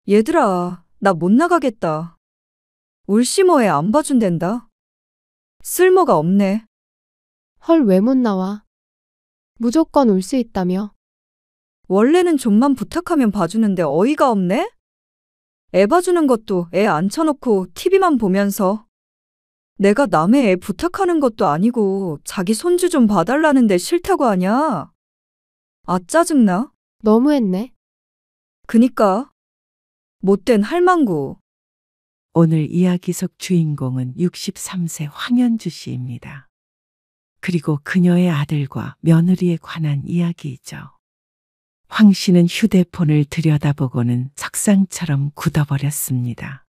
얘들아, 나 못 나가겠다. 울시모에 안 봐준댄다. 쓸모가 없네. 헐, 왜 못 나와? 무조건 올 수 있다며. 원래는 좀만 부탁하면 봐주는데 어이가 없네? 애 봐주는 것도 애 앉혀놓고 TV만 보면서. 내가 남의 애 부탁하는 것도 아니고 자기 손주 좀 봐달라는데 싫다고 하냐? 아, 짜증나? 너무했네. 그니까. 못된 할망구. 오늘 이야기 속 주인공은 63세 황현주 씨입니다. 그리고 그녀의 아들과 며느리에 관한 이야기이죠. 황 씨는 휴대폰을 들여다보고는 석상처럼 굳어버렸습니다.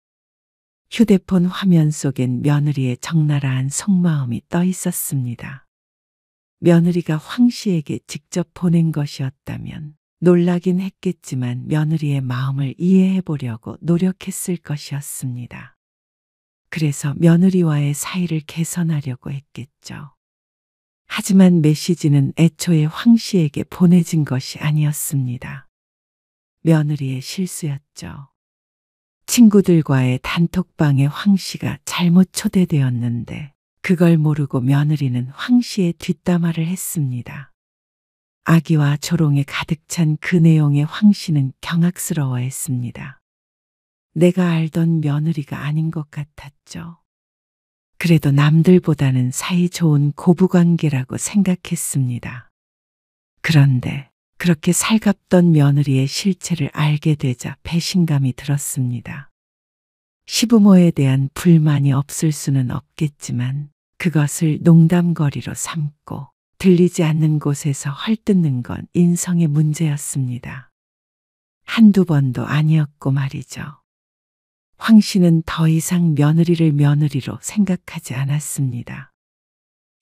휴대폰 화면 속엔 며느리의 적나라한 속마음이 떠 있었습니다. 며느리가 황 씨에게 직접 보낸 것이었다면 놀라긴 했겠지만 며느리의 마음을 이해해 보려고 노력했을 것이었습니다. 그래서 며느리와의 사이를 개선하려고 했겠죠. 하지만 메시지는 애초에 황 씨에게 보내진 것이 아니었습니다. 며느리의 실수였죠. 친구들과의 단톡방에 황 씨가 잘못 초대되었는데 그걸 모르고 며느리는 황 씨의 뒷담화를 했습니다. 악의와 조롱에 가득 찬 그 내용에 황 씨는 경악스러워했습니다. 내가 알던 며느리가 아닌 것 같았죠. 그래도 남들보다는 사이 좋은 고부관계라고 생각했습니다. 그런데 그렇게 살갑던 며느리의 실체를 알게 되자 배신감이 들었습니다. 시부모에 대한 불만이 없을 수는 없겠지만 그것을 농담거리로 삼고 들리지 않는 곳에서 헐뜯는 건 인성의 문제였습니다. 한두 번도 아니었고 말이죠. 황 씨는 더 이상 며느리를 며느리로 생각하지 않았습니다.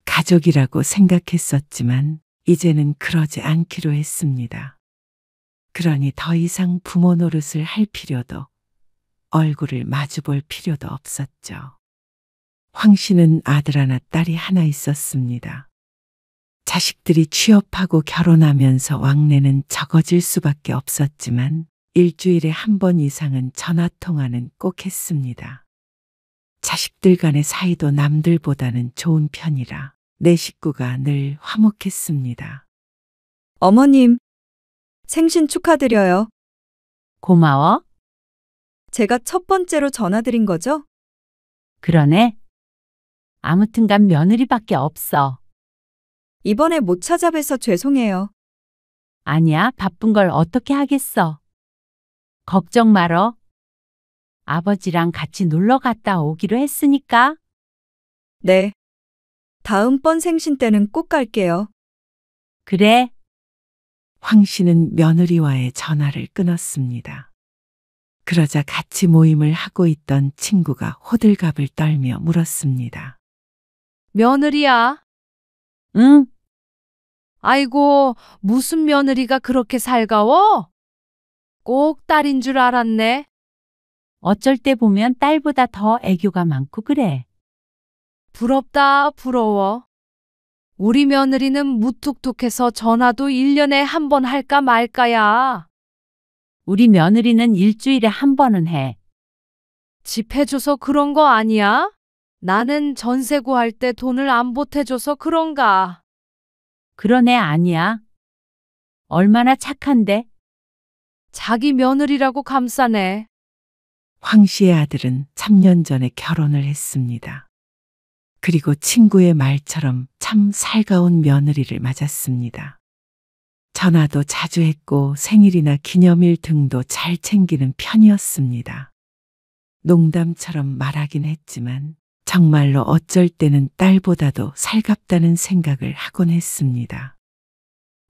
가족이라고 생각했었지만 이제는 그러지 않기로 했습니다. 그러니 더 이상 부모 노릇을 할 필요도 얼굴을 마주볼 필요도 없었죠. 황 씨는 아들 하나 딸이 하나 있었습니다. 자식들이 취업하고 결혼하면서 왕래는 적어질 수밖에 없었지만 일주일에 한 번 이상은 전화통화는 꼭 했습니다. 자식들 간의 사이도 남들보다는 좋은 편이라 내 식구가 늘 화목했습니다. 어머님, 생신 축하드려요. 고마워. 제가 첫 번째로 전화드린 거죠? 그러네. 아무튼간 며느리밖에 없어. 이번에 못 찾아뵈서 죄송해요. 아니야, 바쁜 걸 어떻게 하겠어. 걱정 말어. 아버지랑 같이 놀러 갔다 오기로 했으니까. 네. 다음번 생신 때는 꼭 갈게요. 그래. 황 씨는 며느리와의 전화를 끊었습니다. 그러자 같이 모임을 하고 있던 친구가 호들갑을 떨며 물었습니다. 며느리야? 응, 아이고, 무슨 며느리가 그렇게 살가워? 꼭 딸인 줄 알았네. 어쩔 때 보면 딸보다 더 애교가 많고 그래. 부럽다, 부러워. 우리 며느리는 무뚝뚝해서 전화도 1년에 한 번 할까 말까야. 우리 며느리는 일주일에 한 번은 해. 집 해줘서 그런 거 아니야? 나는 전세 구할 때 돈을 안 보태줘서 그런가. 그런 애 아니야. 얼마나 착한데? 자기 며느리라고 감싸네. 황 씨의 아들은 3년 전에 결혼을 했습니다. 그리고 친구의 말처럼 참 살가운 며느리를 맞았습니다. 전화도 자주 했고 생일이나 기념일 등도 잘 챙기는 편이었습니다. 농담처럼 말하긴 했지만 정말로 어쩔 때는 딸보다도 살갑다는 생각을 하곤 했습니다.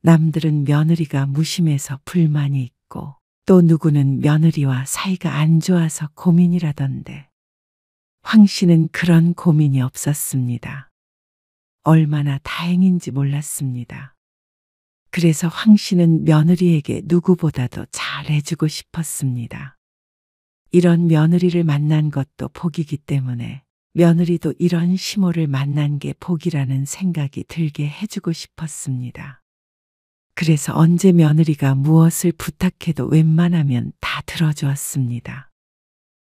남들은 며느리가 무심해서 불만이 있고 또 누구는 며느리와 사이가 안 좋아서 고민이라던데 황 씨는 그런 고민이 없었습니다. 얼마나 다행인지 몰랐습니다. 그래서 황 씨는 며느리에게 누구보다도 잘해주고 싶었습니다. 이런 며느리를 만난 것도 복이기 때문에 며느리도 이런 시모를 만난 게 복이라는 생각이 들게 해주고 싶었습니다. 그래서 언제 며느리가 무엇을 부탁해도 웬만하면 다 들어주었습니다.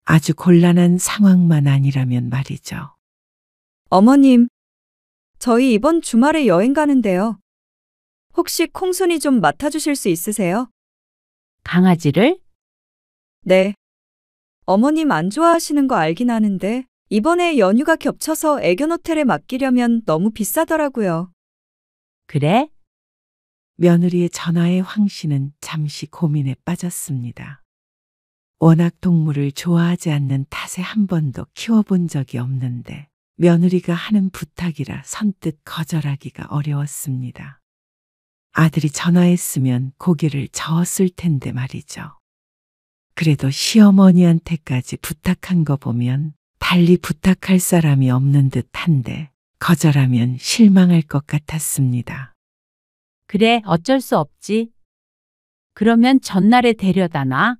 아주 곤란한 상황만 아니라면 말이죠. 어머님, 저희 이번 주말에 여행 가는데요. 혹시 콩순이 좀 맡아주실 수 있으세요? 강아지를? 네. 어머님 안 좋아하시는 거 알긴 하는데 이번에 연휴가 겹쳐서 애견 호텔에 맡기려면 너무 비싸더라고요. 그래? 며느리의 전화에 황 씨는 잠시 고민에 빠졌습니다. 워낙 동물을 좋아하지 않는 탓에 한 번도 키워본 적이 없는데 며느리가 하는 부탁이라 선뜻 거절하기가 어려웠습니다. 아들이 전화했으면 고개를 저었을 텐데 말이죠. 그래도 시어머니한테까지 부탁한 거 보면 달리 부탁할 사람이 없는 듯한데 거절하면 실망할 것 같았습니다. 그래, 어쩔 수 없지. 그러면 전날에 데려다 놔.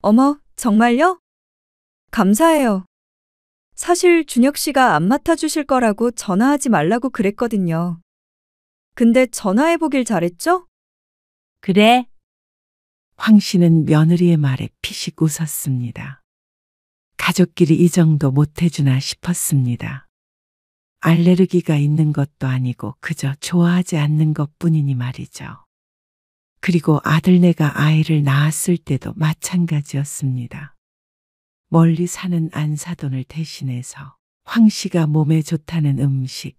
어머, 정말요? 감사해요. 사실 준혁 씨가 안 맡아주실 거라고 전화하지 말라고 그랬거든요. 근데 전화해보길 잘했죠? 그래, 황 씨는 며느리의 말에 피식 웃었습니다. 가족끼리 이 정도 못해주나 싶었습니다. 알레르기가 있는 것도 아니고 그저 좋아하지 않는 것뿐이니 말이죠. 그리고 아들네가 아이를 낳았을 때도 마찬가지였습니다. 멀리 사는 안사돈을 대신해서 황 씨가 몸에 좋다는 음식,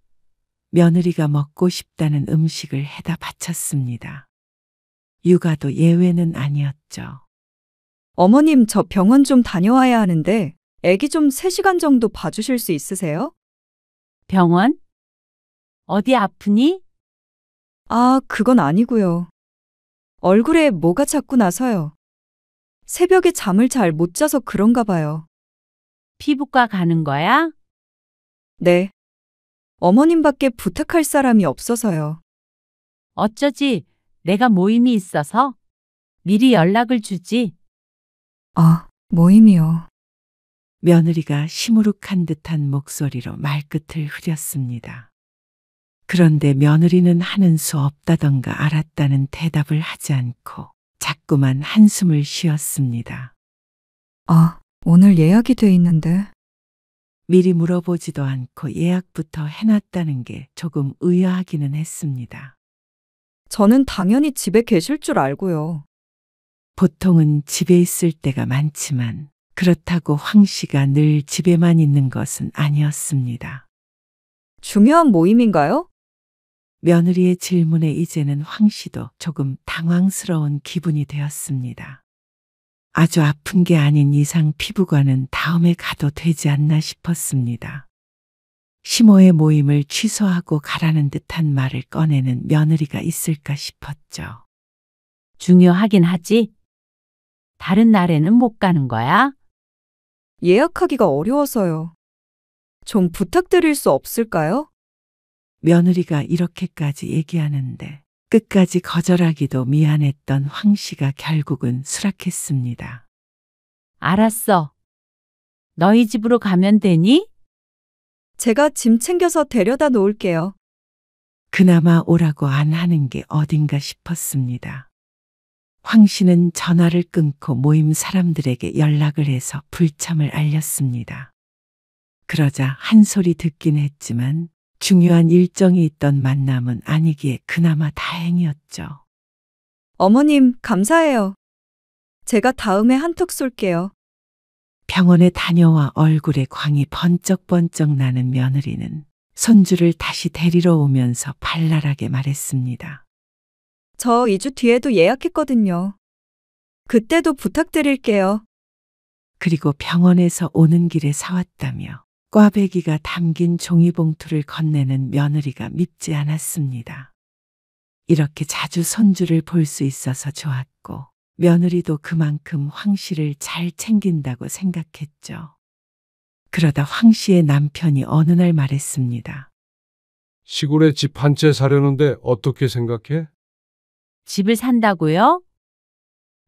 며느리가 먹고 싶다는 음식을 해다 바쳤습니다. 육아도 예외는 아니었죠. 어머님, 저 병원 좀 다녀와야 하는데 애기 좀 3시간 정도 봐주실 수 있으세요? 병원? 어디 아프니? 아, 그건 아니고요. 얼굴에 뭐가 자꾸 나서요. 새벽에 잠을 잘 못 자서 그런가 봐요. 피부과 가는 거야? 네. 어머님밖에 부탁할 사람이 없어서요. 어쩌지? 내가 모임이 있어서 미리 연락을 주지. 아, 모임이요. 며느리가 시무룩한 듯한 목소리로 말끝을 흐렸습니다. 그런데 며느리는 하는 수 없다던가 알았다는 대답을 하지 않고 자꾸만 한숨을 쉬었습니다. 아, 오늘 예약이 돼 있는데. 미리 물어보지도 않고 예약부터 해놨다는 게 조금 의아하기는 했습니다. 저는 당연히 집에 계실 줄 알고요. 보통은 집에 있을 때가 많지만 그렇다고 황 씨가 늘 집에만 있는 것은 아니었습니다. 중요한 모임인가요? 며느리의 질문에 이제는 황 씨도 조금 당황스러운 기분이 되었습니다. 아주 아픈 게 아닌 이상 피부과는 다음에 가도 되지 않나 싶었습니다. 시모의 모임을 취소하고 가라는 듯한 말을 꺼내는 며느리가 있을까 싶었죠. 중요하긴 하지. 다른 날에는 못 가는 거야? 예약하기가 어려워서요. 좀 부탁드릴 수 없을까요? 며느리가 이렇게까지 얘기하는데 끝까지 거절하기도 미안했던 황 씨가 결국은 수락했습니다. 알았어. 너희 집으로 가면 되니? 제가 짐 챙겨서 데려다 놓을게요. 그나마 오라고 안 하는 게 어딘가 싶었습니다. 황 씨는 전화를 끊고 모임 사람들에게 연락을 해서 불참을 알렸습니다. 그러자 한 소리 듣긴 했지만 중요한 일정이 있던 만남은 아니기에 그나마 다행이었죠. 어머님, 감사해요. 제가 다음에 한턱 쏠게요. 병원에 다녀와 얼굴에 광이 번쩍번쩍 나는 며느리는 손주를 다시 데리러 오면서 발랄하게 말했습니다. 저 2주 뒤에도 예약했거든요. 그때도 부탁드릴게요. 그리고 병원에서 오는 길에 사왔다며 꽈배기가 담긴 종이봉투를 건네는 며느리가 밉지 않았습니다. 이렇게 자주 손주를 볼 수 있어서 좋았고 며느리도 그만큼 황 씨를 잘 챙긴다고 생각했죠. 그러다 황 씨의 남편이 어느 날 말했습니다. 시골에 집 한 채 사려는데 어떻게 생각해? 집을 산다고요?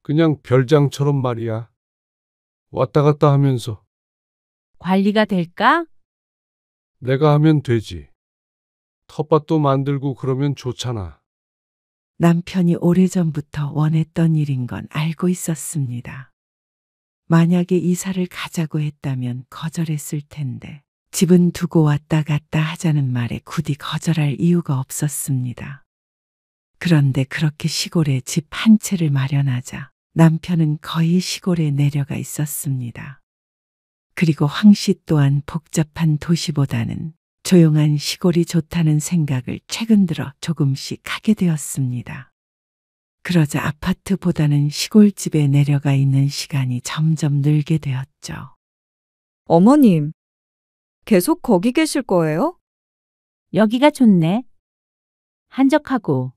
그냥 별장처럼 말이야. 왔다 갔다 하면서 관리가 될까? 내가 하면 되지. 텃밭도 만들고 그러면 좋잖아. 남편이 오래전부터 원했던 일인 건 알고 있었습니다. 만약에 이사를 가자고 했다면 거절했을 텐데 집은 두고 왔다 갔다 하자는 말에 굳이 거절할 이유가 없었습니다. 그런데 그렇게 시골에 집 한 채를 마련하자 남편은 거의 시골에 내려가 있었습니다. 그리고 황 씨 또한 복잡한 도시보다는 조용한 시골이 좋다는 생각을 최근 들어 조금씩 하게 되었습니다. 그러자 아파트보다는 시골집에 내려가 있는 시간이 점점 늘게 되었죠. 어머님, 계속 거기 계실 거예요? 여기가 좋네. 한적하고.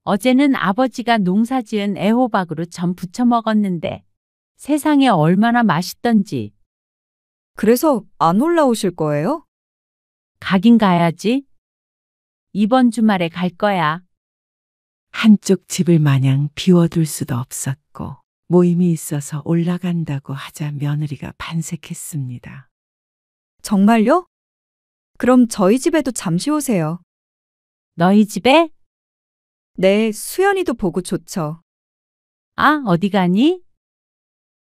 어제는 아버지가 농사 지은 애호박으로 전 부쳐 먹었는데 세상에 얼마나 맛있던지. 그래서 안 올라오실 거예요? 가긴 가야지. 이번 주말에 갈 거야. 한쪽 집을 마냥 비워둘 수도 없었고 모임이 있어서 올라간다고 하자 며느리가 반색했습니다. 정말요? 그럼 저희 집에도 잠시 오세요. 너희 집에? 네, 수연이도 보고 좋죠. 아, 어디 가니?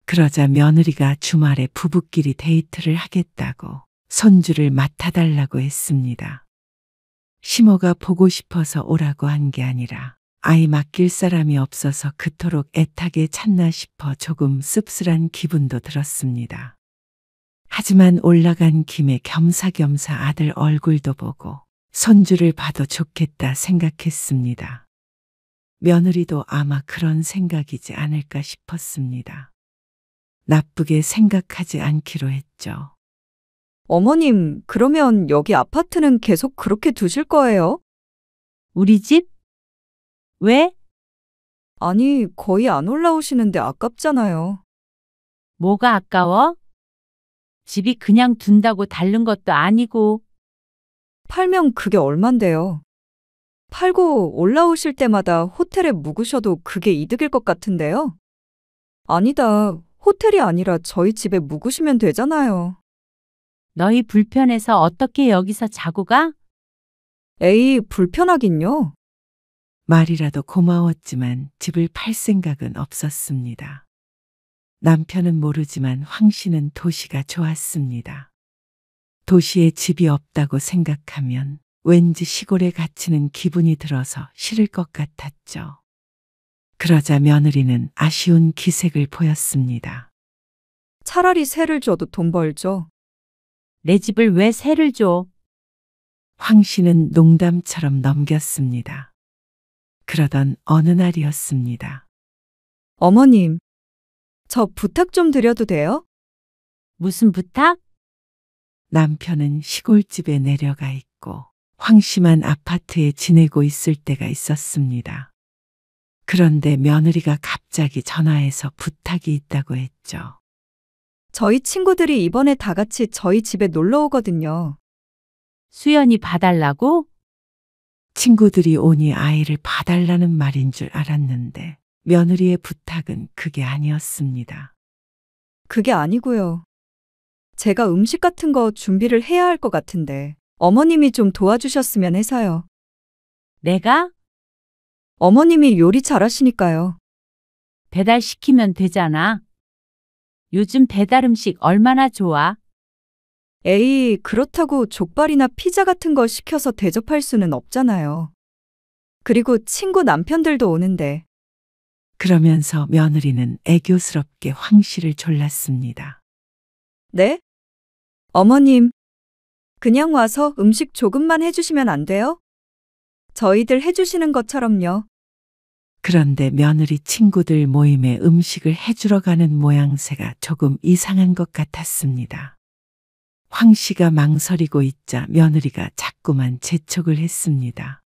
그러자 며느리가 주말에 부부끼리 데이트를 하겠다고 손주를 맡아달라고 했습니다. 시모가 보고 싶어서 오라고 한 게 아니라 아이 맡길 사람이 없어서 그토록 애타게 찾나 싶어 조금 씁쓸한 기분도 들었습니다. 하지만 올라간 김에 겸사겸사 아들 얼굴도 보고 손주를 봐도 좋겠다 생각했습니다. 며느리도 아마 그런 생각이지 않을까 싶었습니다. 나쁘게 생각하지 않기로 했죠. 어머님, 그러면 여기 아파트는 계속 그렇게 두실 거예요? 우리 집? 왜? 아니, 거의 안 올라오시는데 아깝잖아요. 뭐가 아까워? 집이 그냥 둔다고 다른 것도 아니고. 팔면 그게 얼만데요. 팔고 올라오실 때마다 호텔에 묵으셔도 그게 이득일 것 같은데요. 아니다, 호텔이 아니라 저희 집에 묵으시면 되잖아요. 너희 불편해서 어떻게 여기서 자고 가? 에이, 불편하긴요. 말이라도 고마웠지만 집을 팔 생각은 없었습니다. 남편은 모르지만 황 씨는 도시가 좋았습니다. 도시에 집이 없다고 생각하면 왠지 시골에 갇히는 기분이 들어서 싫을 것 같았죠. 그러자 며느리는 아쉬운 기색을 보였습니다. 차라리 세를 줘도 돈 벌죠. 내 집을 왜 세를 줘? 황 씨는 농담처럼 넘겼습니다. 그러던 어느 날이었습니다. 어머님, 저 부탁 좀 드려도 돼요? 무슨 부탁? 남편은 시골집에 내려가 있고 황 씨만 아파트에 지내고 있을 때가 있었습니다. 그런데 며느리가 갑자기 전화해서 부탁이 있다고 했죠. 저희 친구들이 이번에 다 같이 저희 집에 놀러 오거든요. 수연이 봐달라고? 친구들이 오니 아이를 봐달라는 말인 줄 알았는데 며느리의 부탁은 그게 아니었습니다. 그게 아니고요. 제가 음식 같은 거 준비를 해야 할 것 같은데 어머님이 좀 도와주셨으면 해서요. 내가? 어머님이 요리 잘하시니까요. 배달시키면 되잖아. 요즘 배달 음식 얼마나 좋아? 에이, 그렇다고 족발이나 피자 같은 거 시켜서 대접할 수는 없잖아요. 그리고 친구 남편들도 오는데. 그러면서 며느리는 애교스럽게 황 씨를 졸랐습니다. 네? 어머님, 그냥 와서 음식 조금만 해주시면 안 돼요? 저희들 해주시는 것처럼요. 그런데 며느리 친구들 모임에 음식을 해주러 가는 모양새가 조금 이상한 것 같았습니다. 황 씨가 망설이고 있자 며느리가 자꾸만 재촉을 했습니다.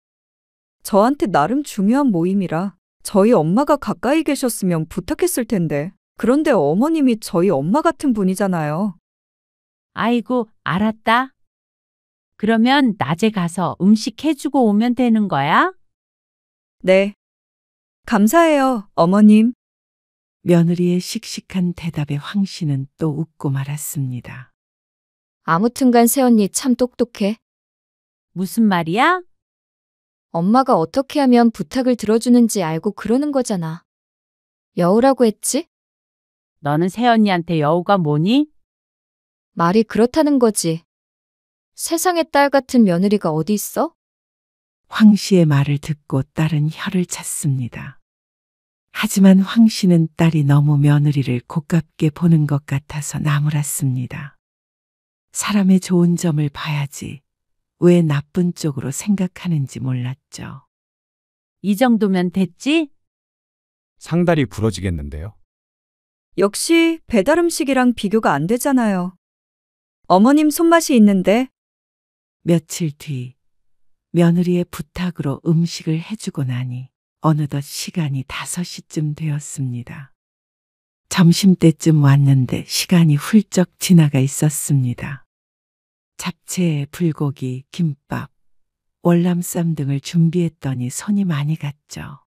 저한테 나름 중요한 모임이라 저희 엄마가 가까이 계셨으면 부탁했을 텐데. 그런데 어머님이 저희 엄마 같은 분이잖아요. 아이고, 알았다. 그러면 낮에 가서 음식 해주고 오면 되는 거야? 네. 감사해요, 어머님. 며느리의 씩씩한 대답에 황 씨는 또 웃고 말았습니다. 아무튼간 새언니 참 똑똑해. 무슨 말이야? 엄마가 어떻게 하면 부탁을 들어주는지 알고 그러는 거잖아. 여우라고 했지? 너는 새언니한테 여우가 뭐니? 말이 그렇다는 거지. 세상에 딸 같은 며느리가 어디 있어? 황 씨의 말을 듣고 딸은 혀를 찼습니다. 하지만 황 씨는 딸이 너무 며느리를 고깝게 보는 것 같아서 나무랐습니다. 사람의 좋은 점을 봐야지 왜 나쁜 쪽으로 생각하는지 몰랐죠. 이 정도면 됐지? 상다리 부러지겠는데요. 역시 배달 음식이랑 비교가 안 되잖아요. 어머님 손맛이 있는데 며칠 뒤 며느리의 부탁으로 음식을 해주고 나니 어느덧 시간이 5시쯤 되었습니다. 점심때쯤 왔는데 시간이 훌쩍 지나가 있었습니다. 잡채에 불고기, 김밥, 월남쌈 등을 준비했더니 손이 많이 갔죠.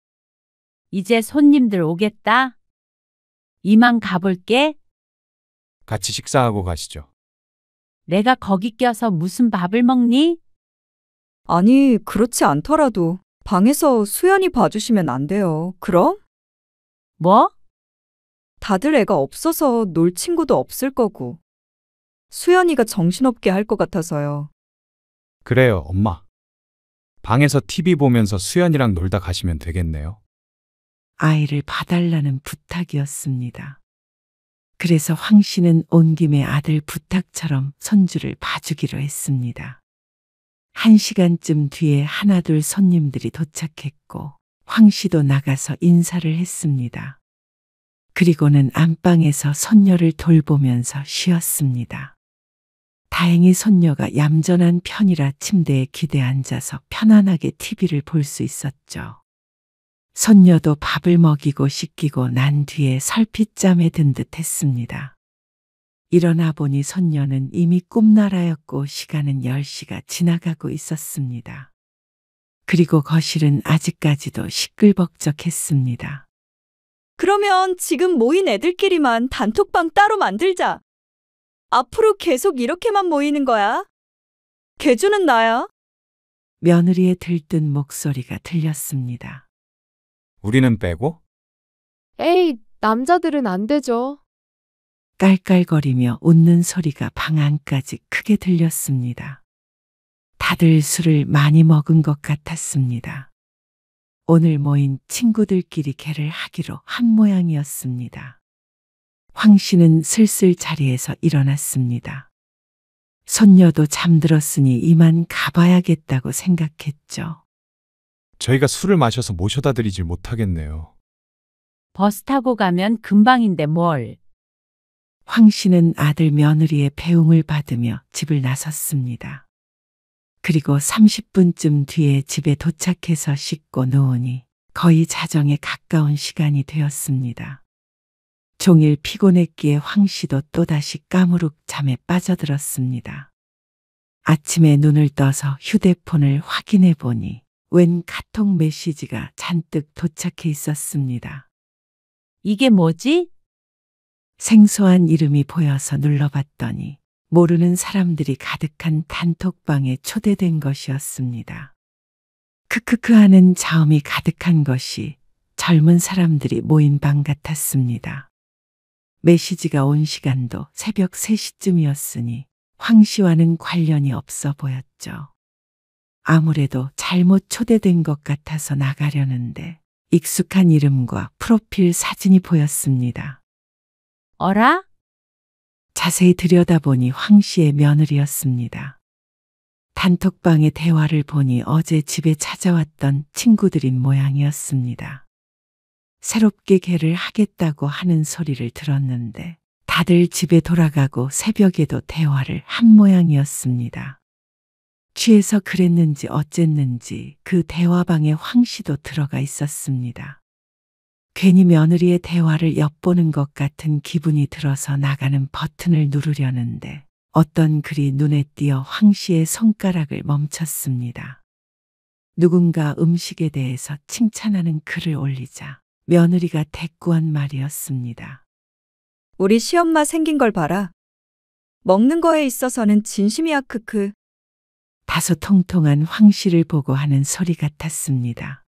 이제 손님들 오겠다. 이만 가볼게. 같이 식사하고 가시죠. 내가 거기 껴서 무슨 밥을 먹니? 아니 그렇지 않더라도 방에서 수연이 봐주시면 안 돼요. 그럼? 뭐? 다들 애가 없어서 놀 친구도 없을 거고. 수연이가 정신없게 할 것 같아서요. 그래요, 엄마. 방에서 TV 보면서 수연이랑 놀다 가시면 되겠네요. 아이를 봐달라는 부탁이었습니다. 그래서 황 씨는 온 김에 아들 부탁처럼 손주를 봐주기로 했습니다. 1시간쯤 뒤에 하나둘 손님들이 도착했고 황 씨도 나가서 인사를 했습니다. 그리고는 안방에서 손녀를 돌보면서 쉬었습니다. 다행히 손녀가 얌전한 편이라 침대에 기대 앉아서 편안하게 TV를 볼 수 있었죠. 손녀도 밥을 먹이고 씻기고 난 뒤에 설핏잠에 든 듯 했습니다. 일어나 보니 손녀는 이미 꿈나라였고 시간은 10시가 지나가고 있었습니다. 그리고 거실은 아직까지도 시끌벅적했습니다. 그러면 지금 모인 애들끼리만 단톡방 따로 만들자. 앞으로 계속 이렇게만 모이는 거야. 개주는 나야. 며느리의 들뜬 목소리가 들렸습니다. 우리는 빼고? 에이, 남자들은 안 되죠. 깔깔거리며 웃는 소리가 방 안까지 크게 들렸습니다. 다들 술을 많이 먹은 것 같았습니다. 오늘 모인 친구들끼리 개를 하기로 한 모양이었습니다. 황 씨는 슬슬 자리에서 일어났습니다. 손녀도 잠들었으니 이만 가봐야겠다고 생각했죠. 저희가 술을 마셔서 모셔다 드리질 못하겠네요. 버스 타고 가면 금방인데 뭘. 황 씨는 아들 며느리의 배웅을 받으며 집을 나섰습니다. 그리고 30분쯤 뒤에 집에 도착해서 씻고 누우니 거의 자정에 가까운 시간이 되었습니다. 종일 피곤했기에 황 씨도 또다시 까무룩 잠에 빠져들었습니다. 아침에 눈을 떠서 휴대폰을 확인해 보니 웬 카톡 메시지가 잔뜩 도착해 있었습니다. 이게 뭐지? 생소한 이름이 보여서 눌러봤더니 모르는 사람들이 가득한 단톡방에 초대된 것이었습니다. 크크크 하는 자음이 가득한 것이 젊은 사람들이 모인 방 같았습니다. 메시지가 온 시간도 새벽 3시쯤이었으니 황 씨와는 관련이 없어 보였죠. 아무래도 잘못 초대된 것 같아서 나가려는데 익숙한 이름과 프로필 사진이 보였습니다. 어라? 자세히 들여다보니 황 씨의 며느리였습니다. 단톡방의 대화를 보니 어제 집에 찾아왔던 친구들인 모양이었습니다. 새롭게 개를 하겠다고 하는 소리를 들었는데 다들 집에 돌아가고 새벽에도 대화를 한 모양이었습니다. 취해서 그랬는지 어쨌는지 그 대화방에 황 씨도 들어가 있었습니다. 괜히 며느리의 대화를 엿보는 것 같은 기분이 들어서 나가는 버튼을 누르려는데 어떤 글이 눈에 띄어 황 씨의 손가락을 멈췄습니다. 누군가 음식에 대해서 칭찬하는 글을 올리자 며느리가 대꾸한 말이었습니다. 우리 시엄마 생긴 걸 봐라. 먹는 거에 있어서는 진심이야 크크. 다소 통통한 황 씨를 보고 하는 소리 같았습니다.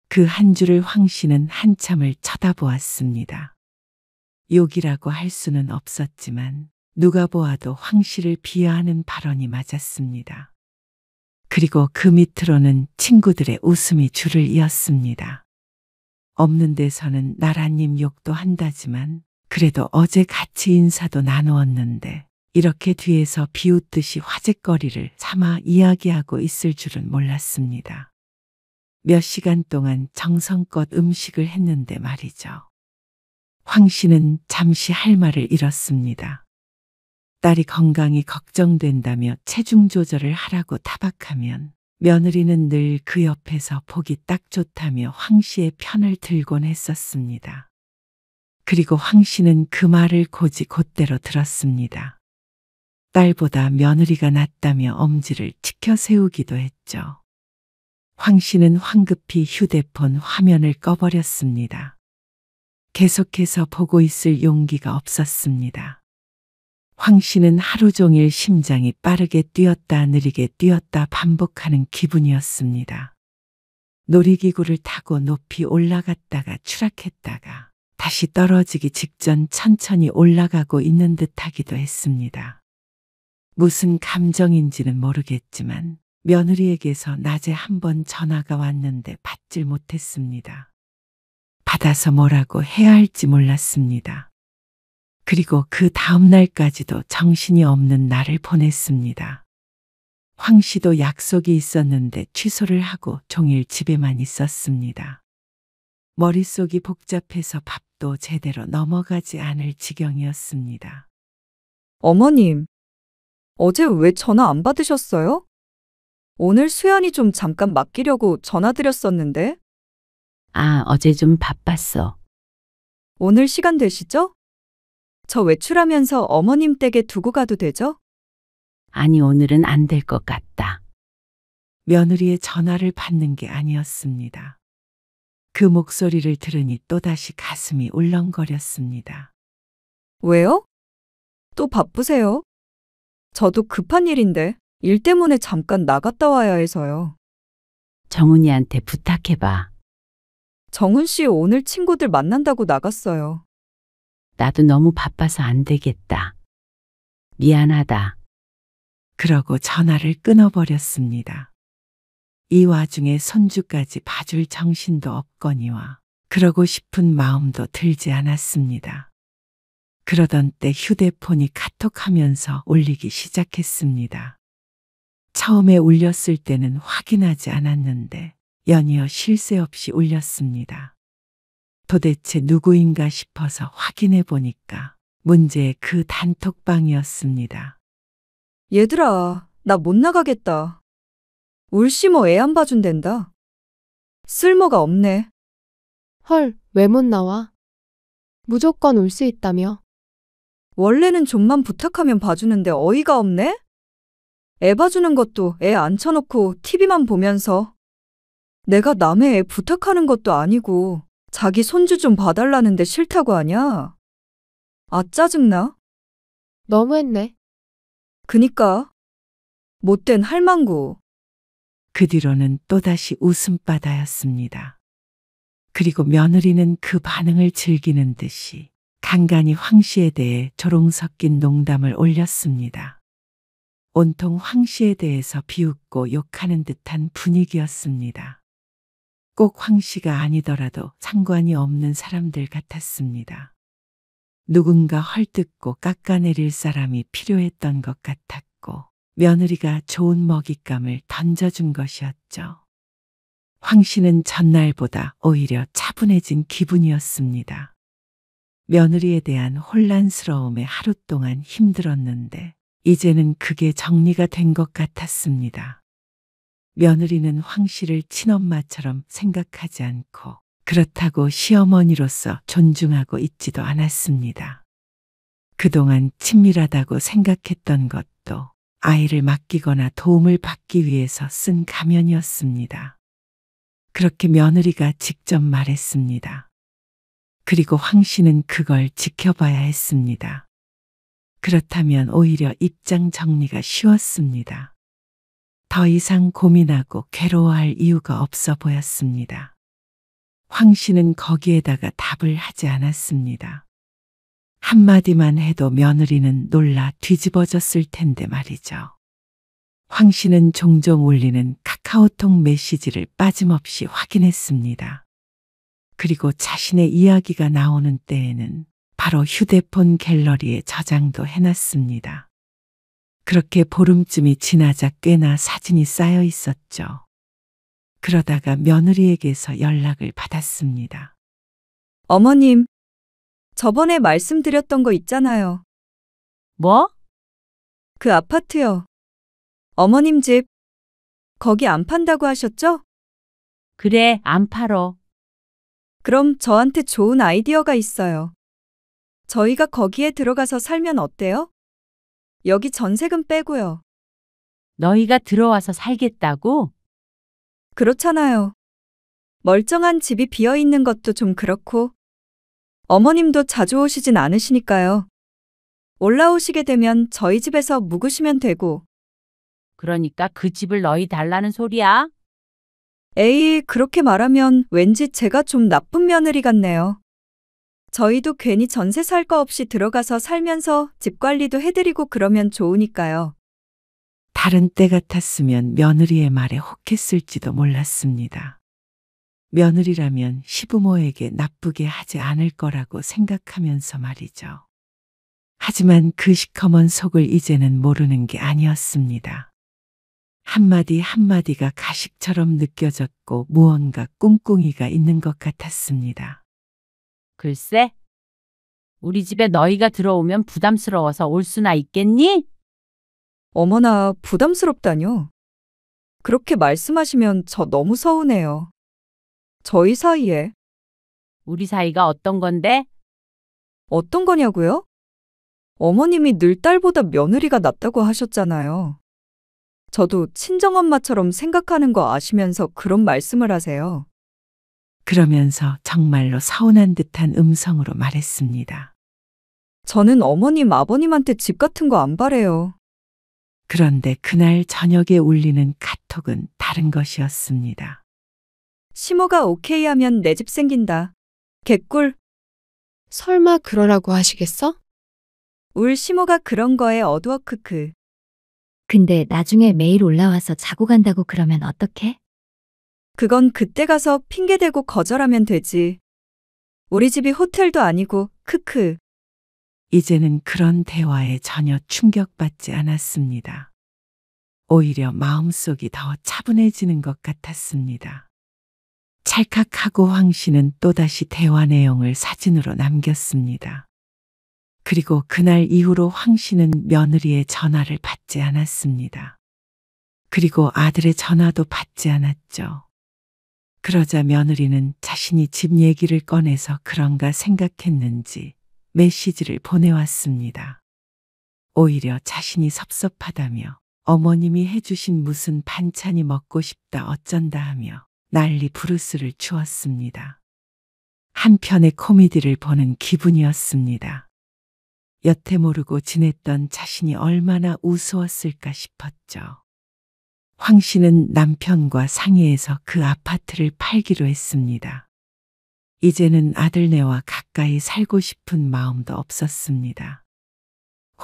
그 한 줄을 황 씨는 한참을 쳐다보았습니다. 욕이라고 할 수는 없었지만 누가 보아도 황 씨를 비하하는 발언이 맞았습니다. 그리고 그 밑으로는 친구들의 웃음이 줄을 이었습니다. 없는 데서는 나라님 욕도 한다지만 그래도 어제 같이 인사도 나누었는데 이렇게 뒤에서 비웃듯이 화제거리를 삼아 이야기하고 있을 줄은 몰랐습니다. 몇 시간 동안 정성껏 음식을 했는데 말이죠. 황 씨는 잠시 할 말을 잃었습니다. 딸이 건강이 걱정된다며 체중 조절을 하라고 타박하면 며느리는 늘 그 옆에서 보기 딱 좋다며 황 씨의 편을 들곤 했었습니다. 그리고 황 씨는 그 말을 곧이 곧대로 들었습니다. 딸보다 며느리가 낫다며 엄지를 치켜 세우기도 했죠. 황 씨는 황급히 휴대폰 화면을 꺼버렸습니다. 계속해서 보고 있을 용기가 없었습니다. 황 씨는 하루 종일 심장이 빠르게 뛰었다 느리게 뛰었다 반복하는 기분이었습니다. 놀이기구를 타고 높이 올라갔다가 추락했다가 다시 떨어지기 직전 천천히 올라가고 있는 듯하기도 했습니다. 무슨 감정인지는 모르겠지만 며느리에게서 낮에 한 번 전화가 왔는데 받질 못했습니다. 받아서 뭐라고 해야 할지 몰랐습니다. 그리고 그 다음 날까지도 정신이 없는 날을 보냈습니다. 황 씨도 약속이 있었는데 취소를 하고 종일 집에만 있었습니다. 머릿속이 복잡해서 밥도 제대로 넘어가지 않을 지경이었습니다. 어머님, 어제 왜 전화 안 받으셨어요? 오늘 수연이 좀 잠깐 맡기려고 전화드렸었는데. 아, 어제 좀 바빴어. 오늘 시간 되시죠? 저 외출하면서 어머님 댁에 두고 가도 되죠? 아니, 오늘은 안 될 것 같다. 며느리의 전화를 받는 게 아니었습니다. 그 목소리를 들으니 또다시 가슴이 울렁거렸습니다. 왜요? 또 바쁘세요? 저도 급한 일인데 일 때문에 잠깐 나갔다 와야 해서요. 정훈이한테 부탁해봐. 정훈 씨 오늘 친구들 만난다고 나갔어요. 나도 너무 바빠서 안 되겠다. 미안하다. 그러고 전화를 끊어버렸습니다. 이 와중에 손주까지 봐줄 정신도 없거니와 그러고 싶은 마음도 들지 않았습니다. 그러던 때 휴대폰이 카톡하면서 울리기 시작했습니다. 처음에 울렸을 때는 확인하지 않았는데 연이어 쉴 새 없이 울렸습니다. 도대체 누구인가 싶어서 확인해 보니까 문제의 그 단톡방이었습니다. 얘들아, 나 못 나가겠다. 울씨 뭐 애 안 봐준댄다. 쓸모가 없네. 헐, 왜 못 나와? 무조건 올 수 있다며. 원래는 좀만 부탁하면 봐주는데 어이가 없네? 애 봐주는 것도 애 앉혀놓고 TV만 보면서. 내가 남의 애 부탁하는 것도 아니고 자기 손주 좀 봐달라는데 싫다고 하냐? 아, 짜증나? 너무했네. 그니까. 못된 할망구. 그 뒤로는 또다시 웃음바다였습니다. 그리고 며느리는 그 반응을 즐기는 듯이 간간히 황 씨에 대해 조롱 섞인 농담을 올렸습니다. 온통 황 씨에 대해서 비웃고 욕하는 듯한 분위기였습니다. 꼭 황 씨가 아니더라도 상관이 없는 사람들 같았습니다. 누군가 헐뜯고 깎아내릴 사람이 필요했던 것 같았고 며느리가 좋은 먹잇감을 던져준 것이었죠. 황 씨는 전날보다 오히려 차분해진 기분이었습니다. 며느리에 대한 혼란스러움에 하루 동안 힘들었는데 이제는 그게 정리가 된 것 같았습니다. 며느리는 황 씨를 친엄마처럼 생각하지 않고 그렇다고 시어머니로서 존중하고 있지도 않았습니다. 그동안 친밀하다고 생각했던 것도 아이를 맡기거나 도움을 받기 위해서 쓴 가면이었습니다. 그렇게 며느리가 직접 말했습니다. 그리고 황 씨는 그걸 지켜봐야 했습니다. 그렇다면 오히려 입장 정리가 쉬웠습니다. 더 이상 고민하고 괴로워할 이유가 없어 보였습니다. 황 씨는 거기에다가 답을 하지 않았습니다. 한마디만 해도 며느리는 놀라 뒤집어졌을 텐데 말이죠. 황 씨는 종종 울리는 카카오톡 메시지를 빠짐없이 확인했습니다. 그리고 자신의 이야기가 나오는 때에는 바로 휴대폰 갤러리에 저장도 해놨습니다. 그렇게 보름쯤이 지나자 꽤나 사진이 쌓여 있었죠. 그러다가 며느리에게서 연락을 받았습니다. 어머님, 저번에 말씀드렸던 거 있잖아요. 뭐? 그 아파트요. 어머님 집. 거기 안 판다고 하셨죠? 그래, 안 팔어. 그럼 저한테 좋은 아이디어가 있어요. 저희가 거기에 들어가서 살면 어때요? 여기 전세금 빼고요. 너희가 들어와서 살겠다고? 그렇잖아요. 멀쩡한 집이 비어 있는 것도 좀 그렇고. 어머님도 자주 오시진 않으시니까요. 올라오시게 되면 저희 집에서 묵으시면 되고. 그러니까 그 집을 너희 달라는 소리야? 에이, 그렇게 말하면 왠지 제가 좀 나쁜 며느리 같네요. 저희도 괜히 전세 살 거 없이 들어가서 살면서 집 관리도 해드리고 그러면 좋으니까요. 다른 때 같았으면 며느리의 말에 혹했을지도 몰랐습니다. 며느리라면 시부모에게 나쁘게 하지 않을 거라고 생각하면서 말이죠. 하지만 그 시커먼 속을 이제는 모르는 게 아니었습니다. 한마디 한마디가 가식처럼 느껴졌고 무언가 꿍꿍이가 있는 것 같았습니다. 글쎄, 우리 집에 너희가 들어오면 부담스러워서 올 수나 있겠니? 어머나, 부담스럽다뇨. 그렇게 말씀하시면 저 너무 서운해요. 저희 사이에 우리 사이가 어떤 건데? 어떤 거냐고요? 어머님이 늘 딸보다 며느리가 낫다고 하셨잖아요. 저도 친정엄마처럼 생각하는 거 아시면서 그런 말씀을 하세요. 그러면서 정말로 서운한 듯한 음성으로 말했습니다. 저는 어머님, 아버님한테 집 같은 거 안 바래요. 그런데 그날 저녁에 울리는 카톡은 다른 것이었습니다. 시모가 오케이 하면 내 집 생긴다. 개꿀. 설마 그러라고 하시겠어? 울 시모가 그런 거에 어두워 크크. 근데 나중에 매일 올라와서 자고 간다고 그러면 어떡해? 그건 그때 가서 핑계대고 거절하면 되지. 우리 집이 호텔도 아니고 크크. 이제는 그런 대화에 전혀 충격받지 않았습니다. 오히려 마음속이 더 차분해지는 것 같았습니다. 찰칵하고 황 씨는 또다시 대화 내용을 사진으로 남겼습니다. 그리고 그날 이후로 황 씨는 며느리의 전화를 받지 않았습니다. 그리고 아들의 전화도 받지 않았죠. 그러자 며느리는 자신이 집 얘기를 꺼내서 그런가 생각했는지 메시지를 보내왔습니다. 오히려 자신이 섭섭하다며 어머님이 해주신 무슨 반찬이 먹고 싶다 어쩐다 하며 난리 부르스를 추었습니다. 한편의 코미디를 보는 기분이었습니다. 여태 모르고 지냈던 자신이 얼마나 우스웠을까 싶었죠. 황 씨는 남편과 상의해서 그 아파트를 팔기로 했습니다. 이제는 아들네와 가까이 살고 싶은 마음도 없었습니다.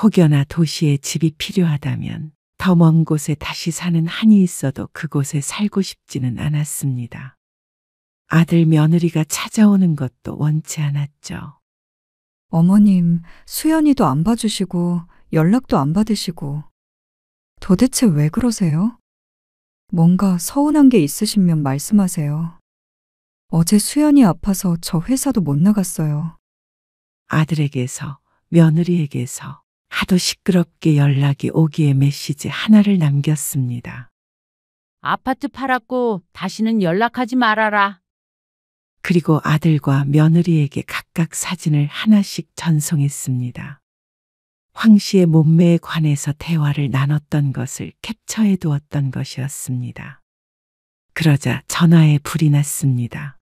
혹여나 도시에 집이 필요하다면 더 먼 곳에 다시 사는 한이 있어도 그곳에 살고 싶지는 않았습니다. 아들 며느리가 찾아오는 것도 원치 않았죠. 어머님, 수연이도 안 봐주시고 연락도 안 받으시고. 도대체 왜 그러세요? 뭔가 서운한 게 있으시면 말씀하세요. 어제 수연이 아파서 저 회사도 못 나갔어요. 아들에게서 며느리에게서 하도 시끄럽게 연락이 오기에 메시지 하나를 남겼습니다. 아파트 팔았고 다시는 연락하지 말아라. 그리고 아들과 며느리에게 각각 사진을 하나씩 전송했습니다. 황 씨의 몸매에 관해서 대화를 나눴던 것을 캡처해 두었던 것이었습니다. 그러자 전화에 불이 났습니다.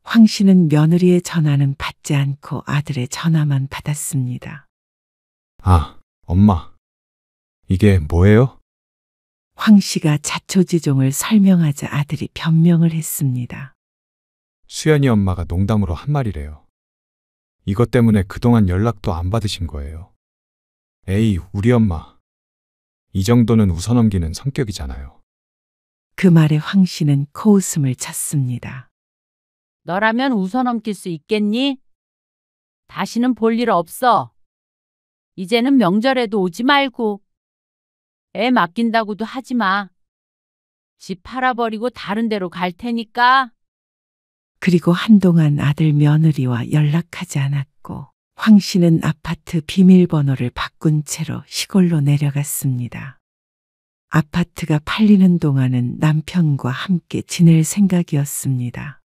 황 씨는 며느리의 전화는 받지 않고 아들의 전화만 받았습니다. 아, 엄마. 이게 뭐예요? 황 씨가 자초지종을 설명하자 아들이 변명을 했습니다. 수연이 엄마가 농담으로 한 말이래요. 이것 때문에 그동안 연락도 안 받으신 거예요. 에이, 우리 엄마. 이 정도는 웃어넘기는 성격이잖아요. 그 말에 황 씨는 코웃음을 쳤습니다. 너라면 웃어넘길 수 있겠니? 다시는 볼 일 없어. 이제는 명절에도 오지 말고. 애 맡긴다고도 하지 마. 집 팔아버리고 다른 데로 갈 테니까. 그리고 한동안 아들 며느리와 연락하지 않았고 황 씨는 아파트 비밀번호를 바꾼 채로 시골로 내려갔습니다. 아파트가 팔리는 동안은 남편과 함께 지낼 생각이었습니다.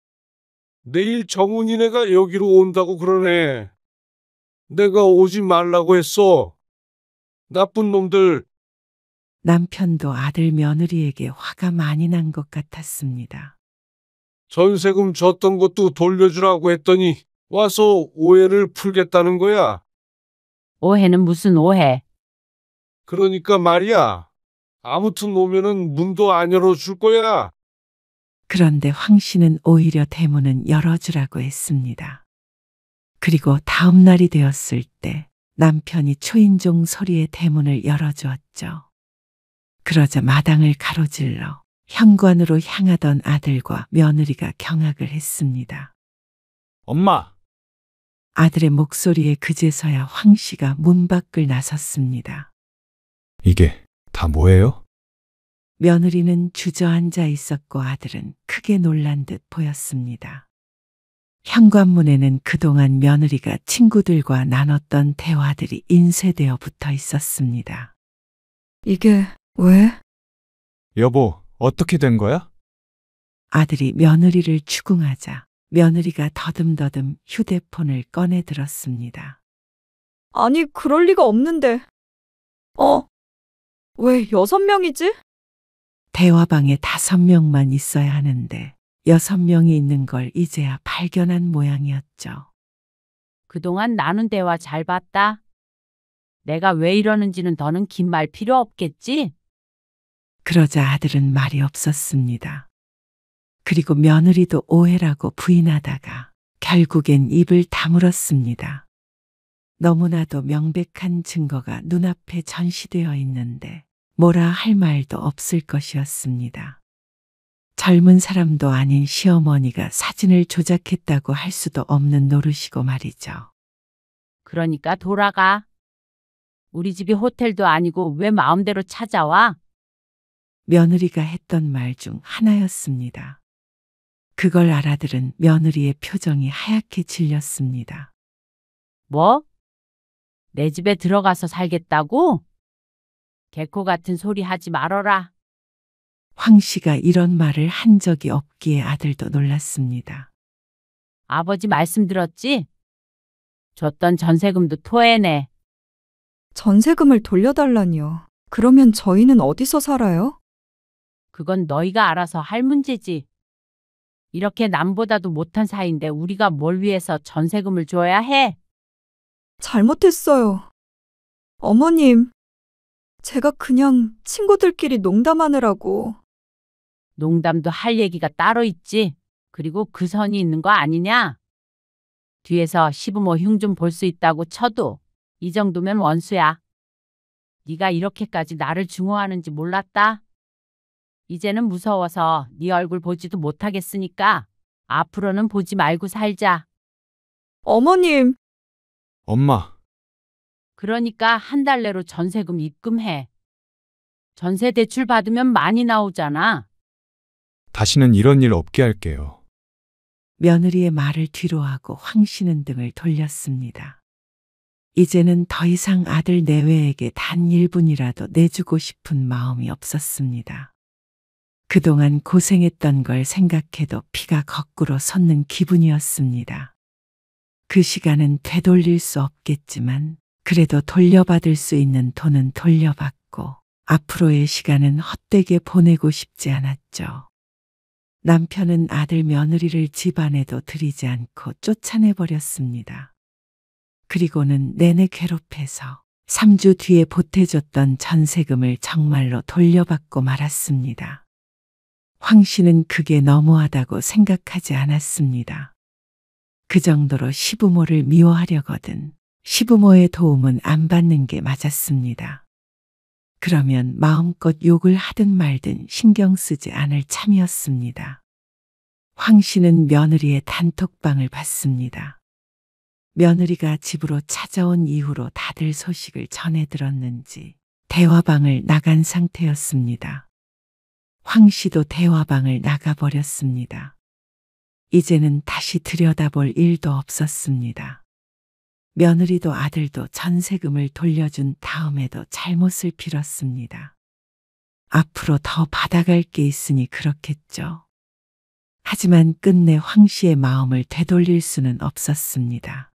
내일 정훈이네가 여기로 온다고 그러네. 내가 오지 말라고 했어. 나쁜 놈들. 남편도 아들 며느리에게 화가 많이 난 것 같았습니다. 전세금 줬던 것도 돌려주라고 했더니 와서 오해를 풀겠다는 거야. 오해는 무슨 오해? 그러니까 말이야. 아무튼 오면은 문도 안 열어줄 거야. 그런데 황 씨는 오히려 대문은 열어주라고 했습니다. 그리고 다음 날이 되었을 때 남편이 초인종 소리에 대문을 열어주었죠. 그러자 마당을 가로질러 현관으로 향하던 아들과 며느리가 경악을 했습니다. 엄마! 아들의 목소리에 그제서야 황 씨가 문 밖을 나섰습니다. 이게 다 뭐예요? 며느리는 주저앉아 있었고 아들은 크게 놀란 듯 보였습니다. 현관문에는 그동안 며느리가 친구들과 나눴던 대화들이 인쇄되어 붙어 있었습니다. 이게 왜? 여보, 어떻게 된 거야? 아들이 며느리를 추궁하자 며느리가 더듬더듬 휴대폰을 꺼내 들었습니다. 아니, 그럴 리가 없는데. 왜 6명이지? 대화방에 5명만 있어야 하는데 6명이 있는 걸 이제야 발견한 모양이었죠. 그동안 나눈 대화 잘 봤다. 내가 왜 이러는지는 더는 긴 말 필요 없겠지? 그러자 아들은 말이 없었습니다. 그리고 며느리도 오해라고 부인하다가 결국엔 입을 다물었습니다. 너무나도 명백한 증거가 눈앞에 전시되어 있는데 뭐라 할 말도 없을 것이었습니다. 젊은 사람도 아닌 시어머니가 사진을 조작했다고 할 수도 없는 노릇이고 말이죠. 그러니까 돌아가. 우리 집이 호텔도 아니고 왜 마음대로 찾아와? 며느리가 했던 말 중 하나였습니다. 그걸 알아들은 며느리의 표정이 하얗게 질렸습니다. 뭐? 내 집에 들어가서 살겠다고? 개코 같은 소리 하지 말어라. 황 씨가 이런 말을 한 적이 없기에 아들도 놀랐습니다. 아버지 말씀 들었지? 줬던 전세금도 토해내. 전세금을 돌려달라니요. 그러면 저희는 어디서 살아요? 그건 너희가 알아서 할 문제지. 이렇게 남보다도 못한 사이인데 우리가 뭘 위해서 전세금을 줘야 해? 잘못했어요. 어머님, 제가 그냥 친구들끼리 농담하느라고. 농담도 할 얘기가 따로 있지. 그리고 그 선이 있는 거 아니냐? 뒤에서 시부모 흉 좀 볼 수 있다고 쳐도 이 정도면 원수야. 네가 이렇게까지 나를 증오하는지 몰랐다. 이제는 무서워서 네 얼굴 보지도 못하겠으니까 앞으로는 보지 말고 살자. 어머님, 엄마, 그러니까 한 달 내로 전세금 입금해. 전세 대출 받으면 많이 나오잖아. 다시는 이런 일 없게 할게요. 며느리의 말을 뒤로하고 황 씨는 등을 돌렸습니다. 이제는 더 이상 아들 내외에게 단 1분이라도 내주고 싶은 마음이 없었습니다. 그동안 고생했던 걸 생각해도 피가 거꾸로 솟는 기분이었습니다. 그 시간은 되돌릴 수 없겠지만 그래도 돌려받을 수 있는 돈은 돌려받고 앞으로의 시간은 헛되게 보내고 싶지 않았죠. 남편은 아들 며느리를 집안에도 들이지 않고 쫓아내버렸습니다. 그리고는 내내 괴롭혀서 3주 뒤에 보태줬던 전세금을 정말로 돌려받고 말았습니다. 황 씨는 그게 너무하다고 생각하지 않았습니다. 그 정도로 시부모를 미워하려거든 시부모의 도움은 안 받는 게 맞았습니다. 그러면 마음껏 욕을 하든 말든 신경 쓰지 않을 참이었습니다. 황 씨는 며느리의 단톡방을 봤습니다. 며느리가 집으로 찾아온 이후로 다들 소식을 전해 들었는지 대화방을 나간 상태였습니다. 황 씨도 대화방을 나가버렸습니다. 이제는 다시 들여다볼 일도 없었습니다. 며느리도 아들도 전세금을 돌려준 다음에도 잘못을 빌었습니다. 앞으로 더 받아갈 게 있으니 그렇겠죠. 하지만 끝내 황 씨의 마음을 되돌릴 수는 없었습니다.